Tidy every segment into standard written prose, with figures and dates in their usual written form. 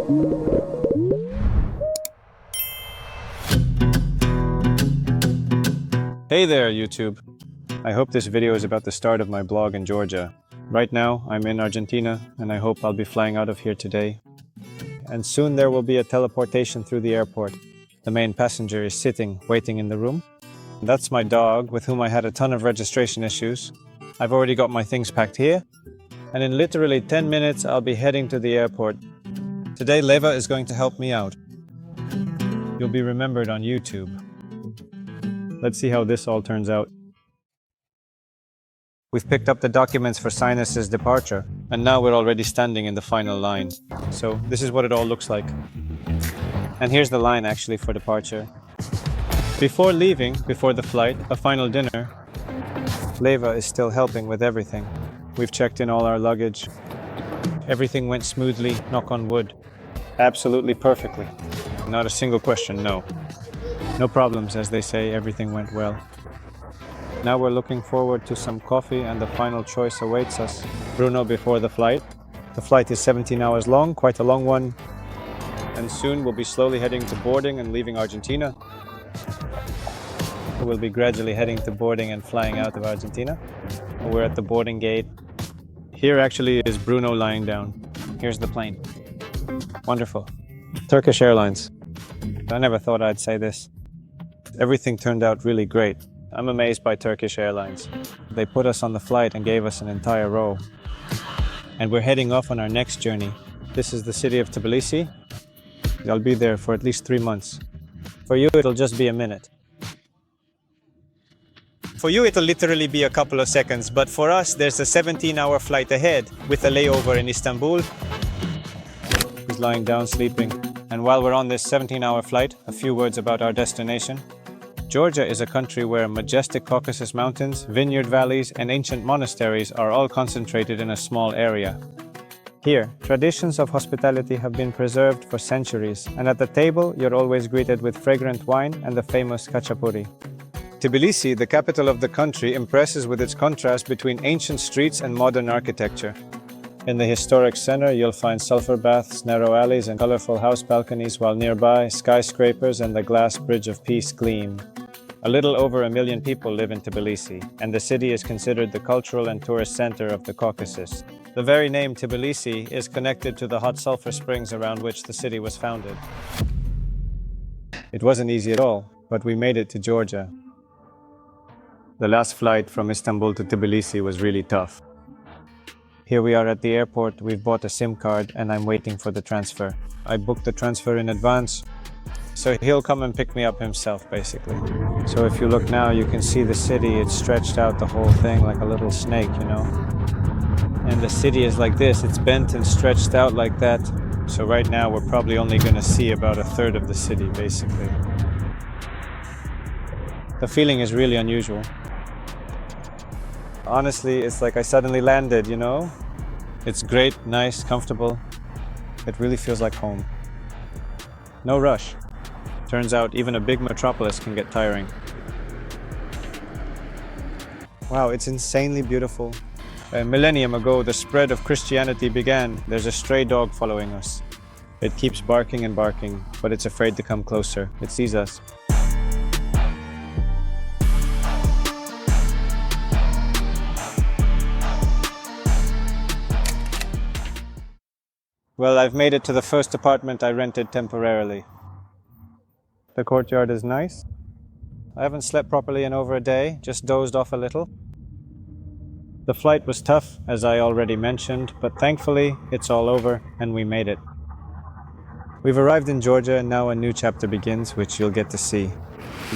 Hey there, YouTube. I hope this video is about the start of my blog in Georgia. Right now, I'm in Argentina, and I hope I'll be flying out of here today. And soon there will be a teleportation through the airport. The main passenger is sitting, waiting in the room. That's my dog, with whom I had a ton of registration issues. I've already got my things packed here. And in literally 10 minutes, I'll be heading to the airport. Today, Leva is going to help me out. You'll be remembered on YouTube. Let's see how this all turns out. We've picked up the documents for Sinus's departure, and now we're already standing in the final line. So this is what it all looks like. And here's the line actually for departure. Before leaving, before the flight, a final dinner, Leva is still helping with everything. We've checked in all our luggage. Everything went smoothly, knock on wood. Absolutely perfectly. Not a single question, no. No problems, as they say, everything went well. Now we're looking forward to some coffee, and the final choice awaits us. Bruno before the flight. The flight is 17 hours long, quite a long one. And soon we'll be slowly heading to boarding and leaving Argentina. We'll be gradually heading to boarding and flying out of Argentina. We're at the boarding gate. Here actually is Bruno lying down. Here's the plane. Wonderful. Turkish Airlines. I never thought I'd say this. Everything turned out really great. I'm amazed by Turkish Airlines. They put us on the flight and gave us an entire row. And we're heading off on our next journey. This is the city of Tbilisi. I'll be there for at least 3 months. For you, it'll just be a minute. For you, it'll literally be a couple of seconds, but for us, there's a 17-hour flight ahead with a layover in Istanbul. He's lying down, sleeping. And while we're on this 17-hour flight, a few words about our destination. Georgia is a country where majestic Caucasus Mountains, vineyard valleys, and ancient monasteries are all concentrated in a small area. Here, traditions of hospitality have been preserved for centuries, and at the table, you're always greeted with fragrant wine and the famous khachapuri. Tbilisi, the capital of the country, impresses with its contrast between ancient streets and modern architecture. In the historic center, you'll find sulfur baths, narrow alleys, and colorful house balconies, while nearby, skyscrapers and the glass Bridge of Peace gleam. A little over 1 million people live in Tbilisi, and the city is considered the cultural and tourist center of the Caucasus. The very name Tbilisi is connected to the hot sulfur springs around which the city was founded. It wasn't easy at all, but we made it to Georgia. The last flight from Istanbul to Tbilisi was really tough. Here we are at the airport. We've bought a SIM card and I'm waiting for the transfer. I booked the transfer in advance, so he'll come and pick me up himself, basically. So if you look now, you can see the city. It's stretched out the whole thing like a little snake, you know? And the city is like this. It's bent and stretched out like that. So right now, we're probably only going to see about a third of the city, basically. The feeling is really unusual. Honestly, it's like I suddenly landed, you know? It's great, nice, comfortable. It really feels like home. No rush. Turns out even a big metropolis can get tiring. Wow, it's insanely beautiful. A millennium ago, the spread of Christianity began. There's a stray dog following us. It keeps barking and barking, but it's afraid to come closer. It sees us. Well, I've made it to the first apartment I rented temporarily. The courtyard is nice. I haven't slept properly in over a day, just dozed off a little. The flight was tough, as I already mentioned, but thankfully it's all over and we made it. We've arrived in Georgia and now a new chapter begins, which you'll get to see.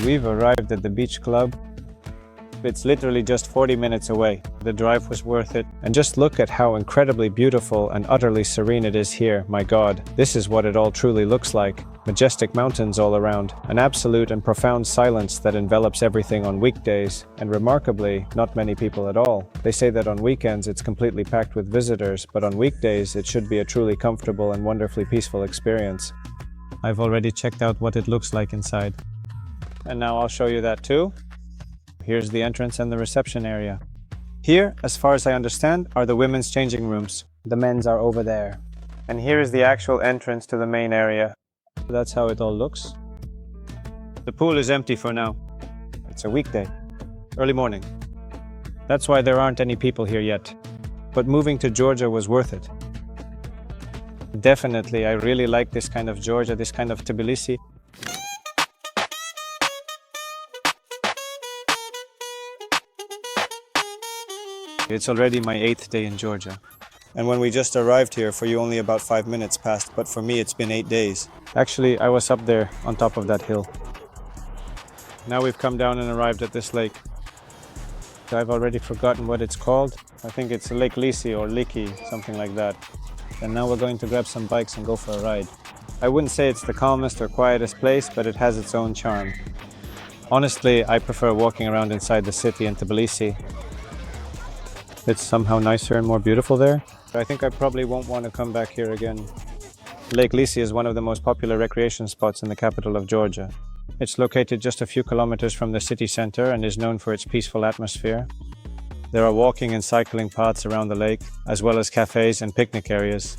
We've arrived at the beach club. It's literally just 40 minutes away. The drive was worth it. And just look at how incredibly beautiful and utterly serene it is here. My God, this is what it all truly looks like. Majestic mountains all around, an absolute and profound silence that envelops everything on weekdays, and remarkably, not many people at all. They say that on weekends it's completely packed with visitors, but on weekdays it should be a truly comfortable and wonderfully peaceful experience. I've already checked out what it looks like inside. And now I'll show you that too. Here's the entrance and the reception area. Here, as far as I understand, are the women's changing rooms. The men's are over there. And here is the actual entrance to the main area. That's how it all looks. The pool is empty for now. It's a weekday, early morning. That's why there aren't any people here yet. But moving to Georgia was worth it. Definitely, I really like this kind of Georgia, this kind of Tbilisi. It's already my 8th day in Georgia. And when we just arrived here, for you only about 5 minutes passed, but for me it's been 8 days. Actually, I was up there on top of that hill. Now we've come down and arrived at this lake. I've already forgotten what it's called. I think it's Lake Lisi or Liki, something like that. And now we're going to grab some bikes and go for a ride. I wouldn't say it's the calmest or quietest place, but it has its own charm. Honestly, I prefer walking around inside the city in Tbilisi. It's somehow nicer and more beautiful there. I think I probably won't want to come back here again. Lake Lisi is one of the most popular recreation spots in the capital of Georgia. It's located just a few kilometers from the city center and is known for its peaceful atmosphere. There are walking and cycling paths around the lake, as well as cafes and picnic areas.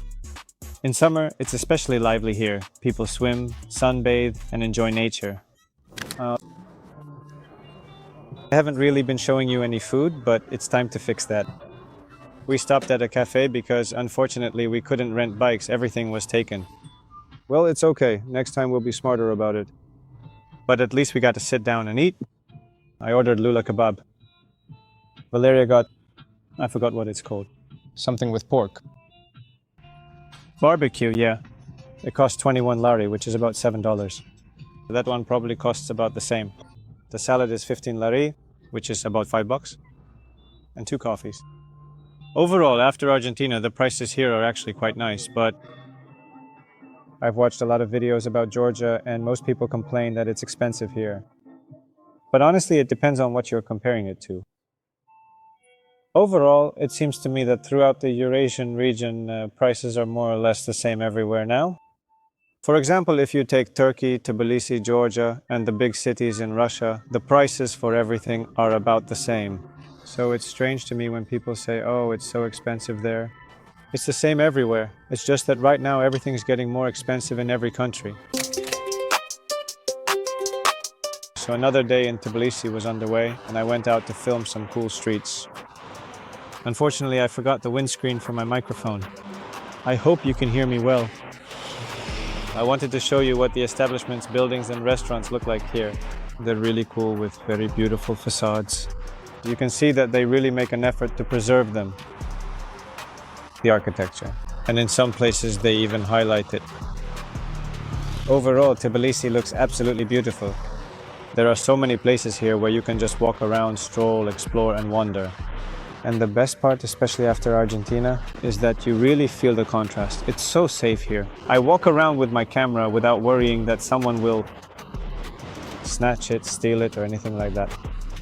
In summer, it's especially lively here. People swim, sunbathe, and enjoy nature. I haven't really been showing you any food, but it's time to fix that. We stopped at a cafe because, unfortunately, we couldn't rent bikes. Everything was taken. Well, it's okay. Next time we'll be smarter about it. But at least we got to sit down and eat. I ordered lula kebab. Valeria got, I forgot what it's called. Something with pork. Barbecue, yeah. It cost 21 lari, which is about $7. That one probably costs about the same. The salad is 15 lari, which is about $5. And 2 coffees. Overall, after Argentina, the prices here are actually quite nice, but I've watched a lot of videos about Georgia and most people complain that it's expensive here. But honestly, it depends on what you're comparing it to. Overall, it seems to me that throughout the Eurasian region, prices are more or less the same everywhere now. For example, if you take Turkey, Tbilisi, Georgia, and the big cities in Russia, the prices for everything are about the same. So it's strange to me when people say, oh, it's so expensive there. It's the same everywhere. It's just that right now everything's getting more expensive in every country. So another day in Tbilisi was underway, and I went out to film some cool streets. Unfortunately, I forgot the windscreen for my microphone. I hope you can hear me well. I wanted to show you what the establishments, buildings, and restaurants look like here. They're really cool with very beautiful facades. You can see that they really make an effort to preserve them, the architecture. And in some places, they even highlight it. Overall, Tbilisi looks absolutely beautiful. There are so many places here where you can just walk around, stroll, explore, and wander. And the best part, especially after Argentina, is that you really feel the contrast. It's so safe here. I walk around with my camera without worrying that someone will snatch it, steal it, or anything like that.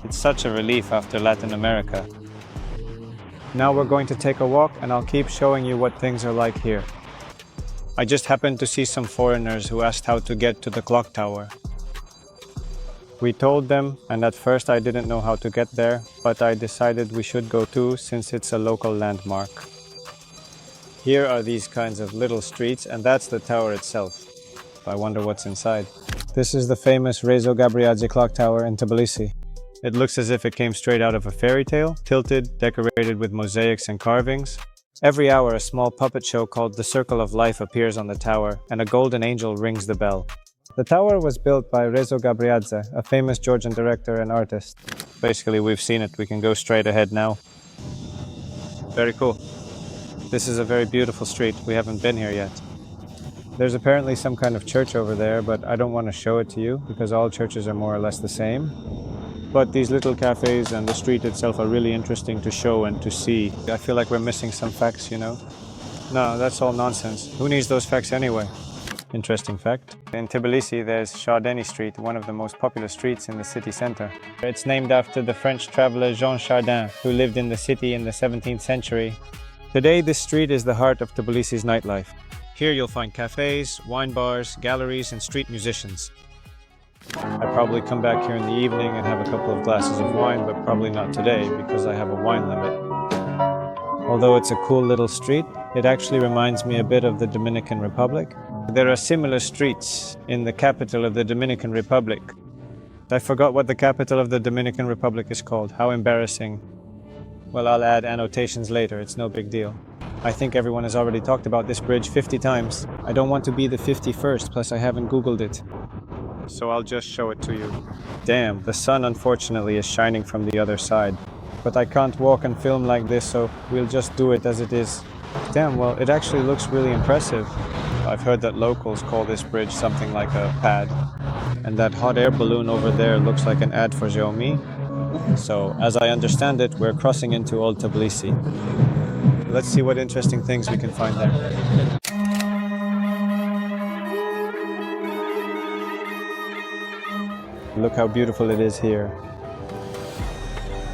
It's such a relief after Latin America. Now we're going to take a walk and I'll keep showing you what things are like here. I just happened to see some foreigners who asked how to get to the clock tower. We told them, and at first I didn't know how to get there, but I decided we should go too since it's a local landmark. Here are these kinds of little streets, and that's the tower itself. I wonder what's inside. This is the famous Rezo Gabriadze Clock Tower in Tbilisi. It looks as if it came straight out of a fairy tale, tilted, decorated with mosaics and carvings. Every hour, a small puppet show called The Circle of Life appears on the tower, and a golden angel rings the bell. The tower was built by Rezo Gabriadze, a famous Georgian director and artist. Basically, we've seen it. We can go straight ahead now. Very cool. This is a very beautiful street. We haven't been here yet. There's apparently some kind of church over there, but I don't want to show it to you because all churches are more or less the same. But these little cafes and the street itself are really interesting to show and to see. I feel like we're missing some facts, you know? No, that's all nonsense. Who needs those facts anyway? Interesting fact. In Tbilisi, there's Shardeni Street, one of the most popular streets in the city center. It's named after the French traveler Jean Chardin, who lived in the city in the 17th century. Today, this street is the heart of Tbilisi's nightlife. Here you'll find cafes, wine bars, galleries, and street musicians. I'd probably come back here in the evening and have a couple of glasses of wine, but probably not today because I have a wine limit. Although it's a cool little street, it actually reminds me a bit of the Dominican Republic. There are similar streets in the capital of the Dominican Republic. I forgot what the capital of the Dominican Republic is called. How embarrassing. Well, I'll add annotations later, it's no big deal. I think everyone has already talked about this bridge 50 times. I don't want to be the 51st, plus I haven't Googled it. So I'll just show it to you. Damn, the sun unfortunately is shining from the other side. But I can't walk and film like this, so we'll just do it as it is. Damn, well, it actually looks really impressive. I've heard that locals call this bridge something like a pad. And that hot air balloon over there looks like an ad for Xiaomi. So, as I understand it, we're crossing into Old Tbilisi. Let's see what interesting things we can find there. Look how beautiful it is here.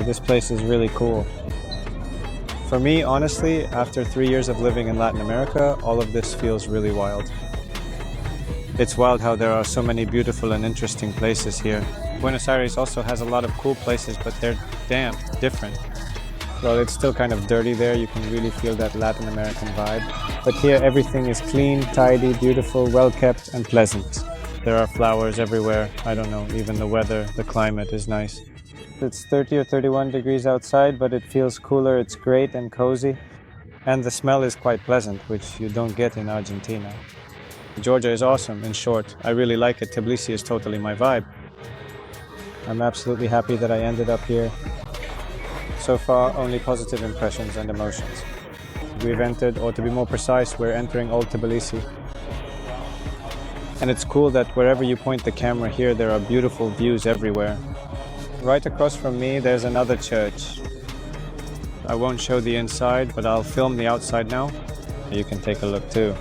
This place is really cool. For me, honestly, after 3 years of living in Latin America, all of this feels really wild. It's wild how there are so many beautiful and interesting places here. Buenos Aires also has a lot of cool places, but they're damn different. Well, it's still kind of dirty there, you can really feel that Latin American vibe. But here everything is clean, tidy, beautiful, well kept and pleasant. There are flowers everywhere, I don't know, even the weather, the climate is nice. It's 30 or 31 degrees outside, but it feels cooler, it's great and cozy. And the smell is quite pleasant, which you don't get in Argentina. Georgia is awesome, in short. I really like it. Tbilisi is totally my vibe. I'm absolutely happy that I ended up here. So far, only positive impressions and emotions. We've entered, or to be more precise, we're entering Old Tbilisi. And it's cool that wherever you point the camera here, there are beautiful views everywhere. Right across from me, there's another church. I won't show the inside, but I'll film the outside now. You can take a look too.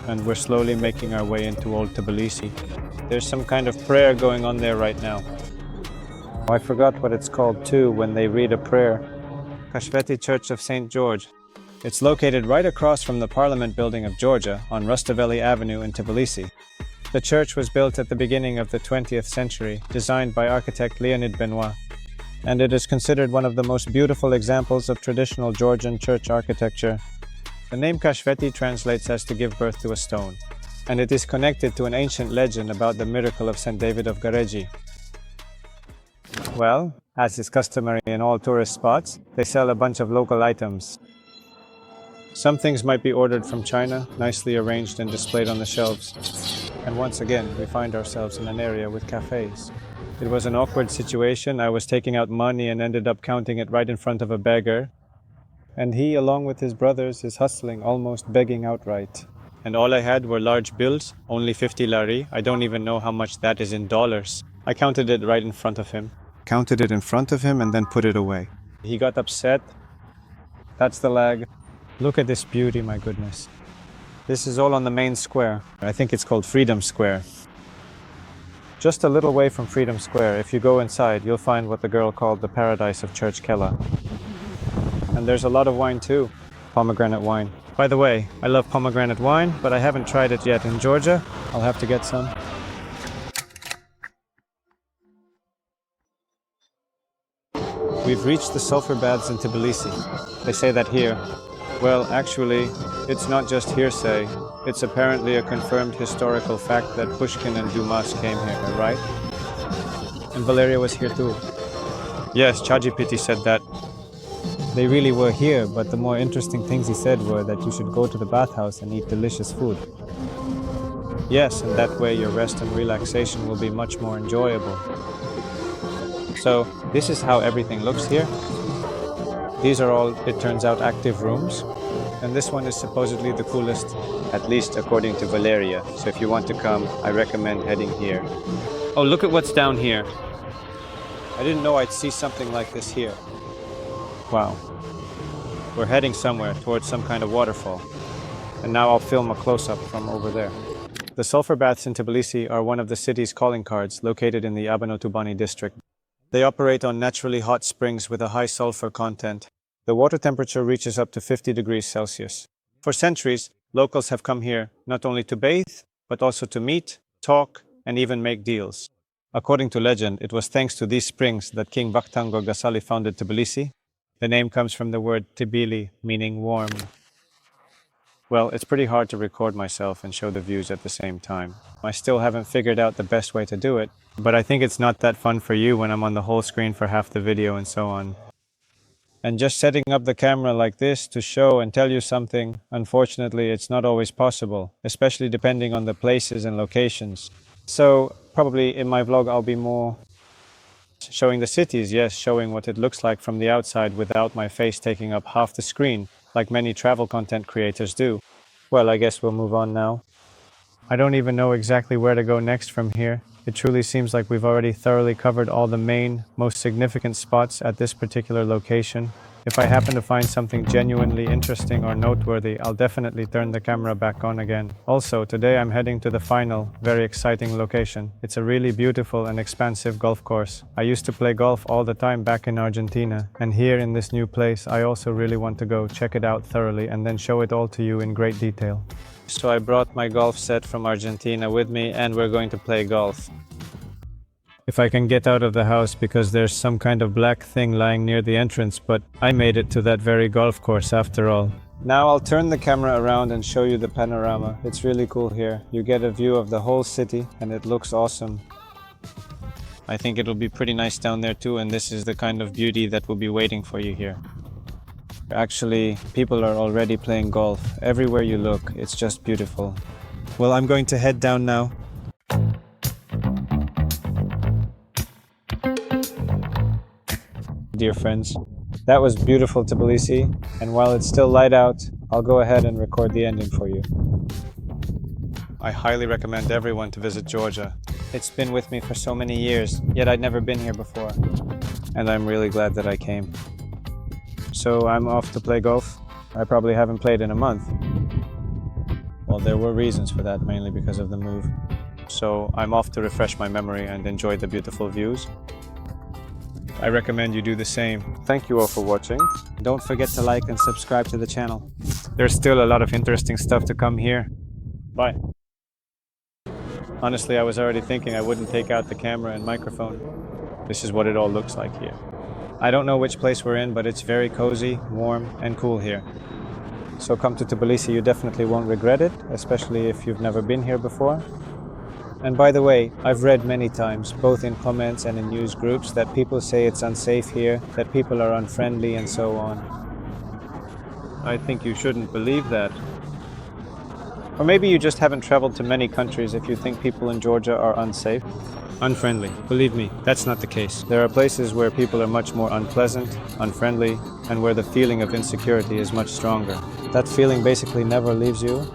And we're slowly making our way into Old Tbilisi. There's some kind of prayer going on there right now. I forgot what it's called too when they read a prayer. Kashveti Church of St. George. It's located right across from the Parliament building of Georgia on Rustaveli Avenue in Tbilisi. The church was built at the beginning of the 20th century, designed by architect Leonid Benoit. And it is considered one of the most beautiful examples of traditional Georgian church architecture. The name Kashveti translates as to give birth to a stone, and it is connected to an ancient legend about the miracle of St. David of Gareji. Well, as is customary in all tourist spots, they sell a bunch of local items. Some things might be ordered from China, nicely arranged and displayed on the shelves. And once again, we find ourselves in an area with cafes. It was an awkward situation. I was taking out money and ended up counting it right in front of a beggar. And he, along with his brothers, is hustling, almost begging outright. And all I had were large bills, only 50 lari. I don't even know how much that is in dollars. I counted it right in front of him. Counted it in front of him and then put it away. He got upset. That's the lag. Look at this beauty, my goodness. This is all on the main square. I think it's called Freedom Square. Just a little way from Freedom Square, if you go inside, you'll find what the girl called the paradise of Church Kella. And there's a lot of wine too, pomegranate wine. By the way, I love pomegranate wine, but I haven't tried it yet in Georgia. I'll have to get some. We've reached the sulfur baths in Tbilisi. They say that here. Well, actually, it's not just hearsay. It's apparently a confirmed historical fact that Pushkin and Dumas came here, right? And Valeria was here too. Yes, ChatGPT said that. They really were here, but the more interesting things he said were that you should go to the bathhouse and eat delicious food. Yes, and that way your rest and relaxation will be much more enjoyable. So, this is how everything looks here. These are all, it turns out, active rooms. And this one is supposedly the coolest, at least according to Valeria. So if you want to come, I recommend heading here. Oh, look at what's down here. I didn't know I'd see something like this here. Wow. We're heading somewhere towards some kind of waterfall. And now I'll film a close-up from over there. The sulfur baths in Tbilisi are one of the city's calling cards located in the Abano-Tubani district. They operate on naturally hot springs with a high sulfur content. The water temperature reaches up to 50 degrees Celsius. For centuries, locals have come here not only to bathe, but also to meet, talk, and even make deals. According to legend, it was thanks to these springs that King Vakhtang Gogasali founded Tbilisi. The name comes from the word Tbilisi, meaning warm. Well, it's pretty hard to record myself and show the views at the same time. I still haven't figured out the best way to do it, but I think it's not that fun for you when I'm on the whole screen for half the video and so on. And just setting up the camera like this to show and tell you something, unfortunately, it's not always possible, especially depending on the places and locations. So, probably in my vlog I'll be more showing the cities, yes, showing what it looks like from the outside without my face taking up half the screen, like many travel content creators do. Well, I guess we'll move on now. I don't even know exactly where to go next from here. It truly seems like we've already thoroughly covered all the main, most significant spots at this particular location. If I happen to find something genuinely interesting or noteworthy, I'll definitely turn the camera back on again. Also, today I'm heading to the final, very exciting location. It's a really beautiful and expansive golf course. I used to play golf all the time back in Argentina, and here in this new place, I also really want to go check it out thoroughly and then show it all to you in great detail. So I brought my golf set from Argentina with me, and we're going to play golf. If I can get out of the house, because there's some kind of black thing lying near the entrance, but I made it to that very golf course after all. Now I'll turn the camera around and show you the panorama. It's really cool here. You get a view of the whole city and it looks awesome. I think it'll be pretty nice down there too, and this is the kind of beauty that will be waiting for you here. Actually, people are already playing golf. Everywhere you look, it's just beautiful. Well, I'm going to head down now. Dear friends, that was beautiful Tbilisi, and while it's still light out, I'll go ahead and record the ending for you. I highly recommend everyone to visit Georgia. It's been with me for so many years, yet I'd never been here before, and I'm really glad that I came. So I'm off to play golf. I probably haven't played in a month. Well, there were reasons for that, mainly because of the move. So I'm off to refresh my memory and enjoy the beautiful views. I recommend you do the same. Thank you all for watching. Don't forget to like and subscribe to the channel. There's still a lot of interesting stuff to come here. Bye. Honestly, I was already thinking I wouldn't take out the camera and microphone. This is what it all looks like here. I don't know which place we're in, but it's very cozy, warm, and cool here. So come to Tbilisi, you definitely won't regret it, especially if you've never been here before. And by the way, I've read many times, both in comments and in news groups, that people say it's unsafe here, that people are unfriendly and so on. I think you shouldn't believe that. Or maybe you just haven't traveled to many countries if you think people in Georgia are unsafe. Unfriendly. Believe me, that's not the case. There are places where people are much more unpleasant, unfriendly, and where the feeling of insecurity is much stronger. That feeling basically never leaves you.